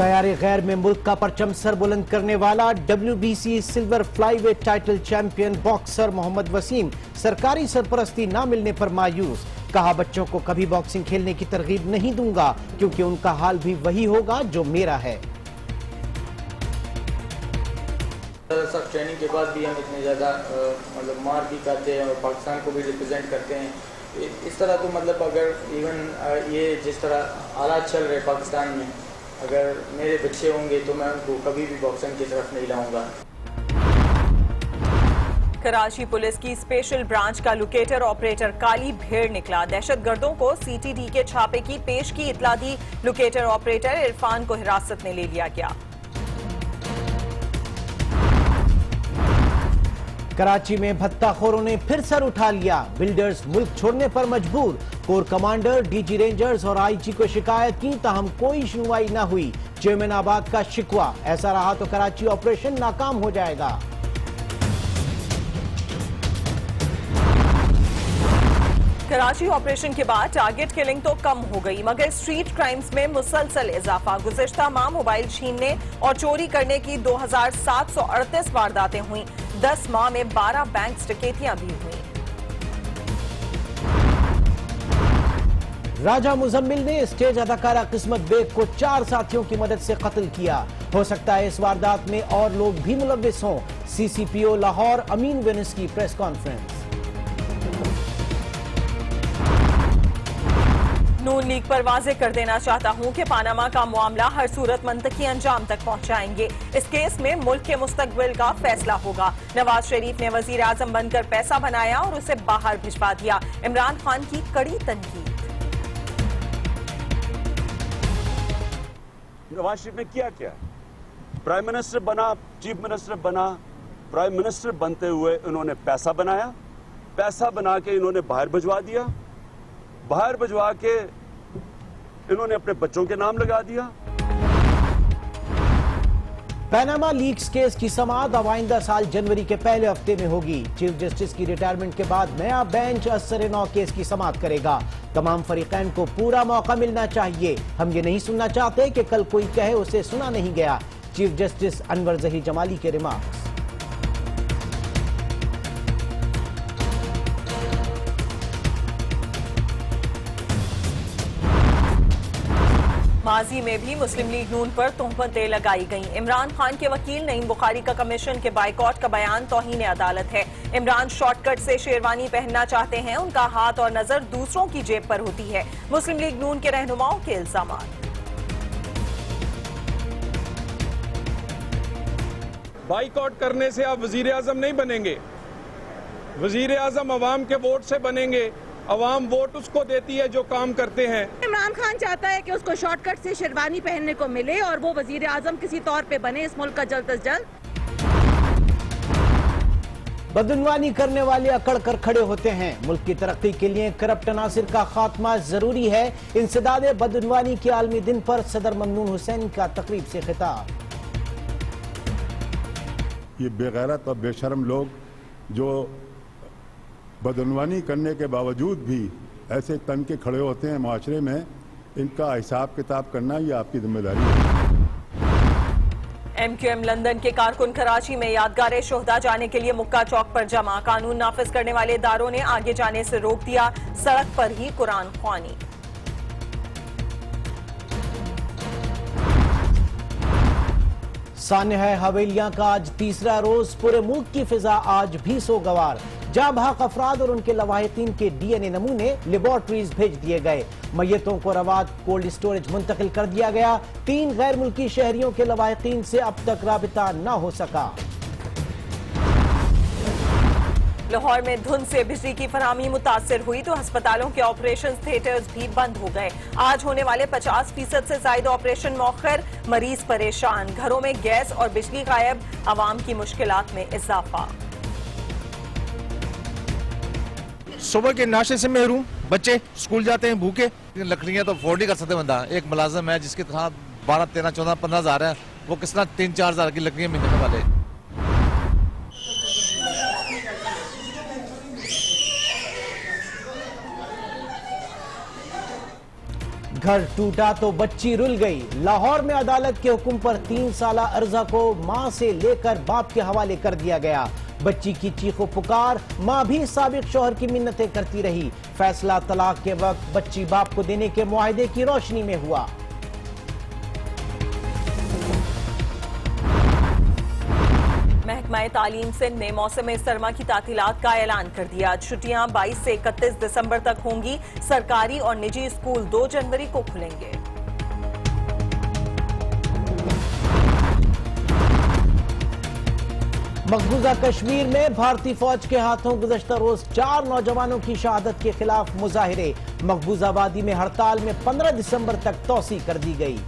तैयारी गैर में मुल्क का परचम सर बुलंद करने वाला WBC silver flyweight title champion boxer Mohammad Waseem सरकारी सरपरस्ती न मिलने पर मायूस। कहा, बच्चों को कभी बॉक्सिंग खेलने की तरगीब नहीं दूंगा क्योंकि उनका हाल भी वही होगा जो मेरा है। सर ट्रेनिंग के बाद भी हम इतने ज़्यादा मतलब मार भी करते हैं और पाकिस्तान को भी रिप्रेजेंट करते हैं। इस तरह तो मतलब अगर इवन ये जिस तरह हालात चल रहे पाकिस्तान में, अगर मेरे बच्चे होंगे तो मैं उनको कभी भी बॉक्सिंग की तरफ नहीं लाऊंगा। कराची पुलिस की स्पेशल ब्रांच का लोकेटर ऑपरेटर काली भेड़ निकला। दहशतगर्दों को CTD के छापे की पेश की इतला दी। लोकेटर ऑपरेटर इरफान को हिरासत में ले लिया गया। कराची में भत्ताखोरों ने फिर सर उठा लिया। बिल्डर्स मुल्क छोड़ने पर मजबूर। कोर कमांडर, DG रेंजर्स और IG को शिकायत की, ताहम कोई सुनवाई न हुई। चेयरमैन आबाद का शिकवा, ऐसा रहा तो कराची ऑपरेशन नाकाम हो जाएगा। कराची ऑपरेशन के बाद टारगेट किलिंग तो कम हो गई, मगर स्ट्रीट क्राइम्स में मुसलसल इजाफा। गुज़िश्ता माह मोबाइल छीनने और चोरी करने की 2738 वारदातें हुई। 10 माह में 12 बैंक डकैतियां भी हुई। राजा मुजम्मिल ने स्टेज अदाकारा किस्मत बेग को 4 साथियों की मदद से कत्ल किया। हो सकता है इस वारदात में और लोग भी मुलव्विस हों। CCPO लाहौर अमीन वेनिस की प्रेस कॉन्फ्रेंस। नून लीग पर वाज़ेह कर देना चाहता हूं कि पानामा का मामला हर सूरत मंतकी अंजाम तक पहुंचाएंगे। इस केस में मुल्क के मुस्तकबिल का फैसला होगा। नवाज शरीफ ने वजीर आजम बनकर पैसा बनाया और उसे बाहर भिजवा दिया। इमरान खान की कड़ी तनकीद। नवाज शरीफ ने किया क्या? प्राइम मिनिस्टर बना, चीफ मिनिस्टर बना। प्राइम मिनिस्टर बनते हुए इन्होंने पैसा बनाया, पैसा बना के इन्होंने बाहर भिजवा दिया, बाहर भिजवा के इन्होंने अपने बच्चों के नाम लगा दिया। पैनामा लीक्स केस की समाअत अब आइंदा साल जनवरी के पहले हफ्ते में होगी। चीफ जस्टिस की रिटायरमेंट के बाद नया बेंच असर-ए-नौ केस की समाअत करेगा। तमाम फरीकैन को पूरा मौका मिलना चाहिए। हम ये नहीं सुनना चाहते कि कल कोई कहे उसे सुना नहीं गया। चीफ जस्टिस अनवर जही जमाली के रिमार्क्स। माजी में भी मुस्लिम लीग नून पर तोहमतें लगाई गईं। इमरान खान के वकील नईम बुखारी का कमीशन के बाइकॉट का बयान तौहीन अदालत है। इमरान शॉर्टकट से शेरवानी पहनना चाहते हैं, उनका हाथ और नजर दूसरों की जेब पर होती है। मुस्लिम लीग नून के रहनुमाओं के इल्जामात। बाइकआउट करने से आप वजीर आजम नहीं बनेंगे। वजीर आजम अवाम के वोट से बनेंगे। अवाम वोट उसको देती है जो काम करते हैं। इमरान खान चाहता है कि उसको शॉर्टकट से शेरवानी पहनने को मिले और वो वजीर आजम किसी तौर पे बने इस मुल्क का जल्द अज जल्द। बदउनवानी करने वाले अकड़ कर खड़े होते हैं। मुल्क की तरक्की के लिए करप्ट अनासिर का खात्मा जरूरी है। इंसदाद बदउनवानी के आलमी दिन पर सदर ममनून हुसैन का तकरीब से खिताब। ये बेगैरत और बेशर्म लोग जो बदउनवानी करने के बावजूद भी ऐसे तन के खड़े होते हैं माशरे में, इनका हिसाब किताब करना ये आपकी जिम्मेदारी है। MQM लंदन के कारकुन कराची में यादगार शोहदा जाने के लिए मुक्का चौक पर जमा। कानून नाफिज करने वाले इदारों ने आगे जाने से रोक दिया। सड़क पर ही कुरान ख्वानी। सानह हवेलियां का आज तीसरा रोज। पूरे मुल्क की फिजा आज भी सोगवार। जाँ बहक अफराद और उनके लवाहिकीन के DNA नमूने लेबोरेटरीज भेज दिए गए। मैयतों को रवात कोल्ड स्टोरेज मुंतकिल कर दिया गया। 3 गैर मुल्की शहरियों के लवाहिकीन से अब तक राबिता न हो सका। लाहौर में धुंध से बिजली की फराहमी मुतासिर हुई तो अस्पतालों के ऑपरेशन थिएटर्स भी बंद हो गए। आज होने वाले 50% से ज्यादा ऑपरेशन मौखर। मरीज परेशान, घरों में गैस और बिजली गायब। आवाम की मुश्किलात में इजाफा। सुबह के नाश्ते से महरूम, बच्चे स्कूल जाते हैं भूखे। लकड़ियां तो अफोर्ड नहीं कर सकते बंदा। एक मुलाजिम है जिसकी तरह 12, 13, 14, 15 हजार है, वो किस तरह 3-4 हजार की लकड़ियां मिलने वाले। घर टूटा तो बच्ची रुल गई। लाहौर में अदालत के हुक्म पर 3 साला अर्जा को मां से लेकर बाप के हवाले कर दिया गया। बच्ची की चीखो पुकार, मां भी साबिक शौहर की मिन्नतें करती रही। फैसला तलाक के वक्त बच्ची बाप को देने के मुआहदे की रोशनी में हुआ। महकमा तालीम सिंध ने मौसम सरमा की तातीलात का ऐलान कर दिया। छुट्टियां 22 से 31 दिसंबर तक होंगी। सरकारी और निजी स्कूल 2 जनवरी को खुलेंगे। मकबूजा कश्मीर में भारतीय फौज के हाथों गुज़श्ता रोज 4 नौजवानों की शहादत के खिलाफ मुजाहिरे। मकबूजा वादी में हड़ताल में 15 दिसंबर तक तौसी कर दी गई।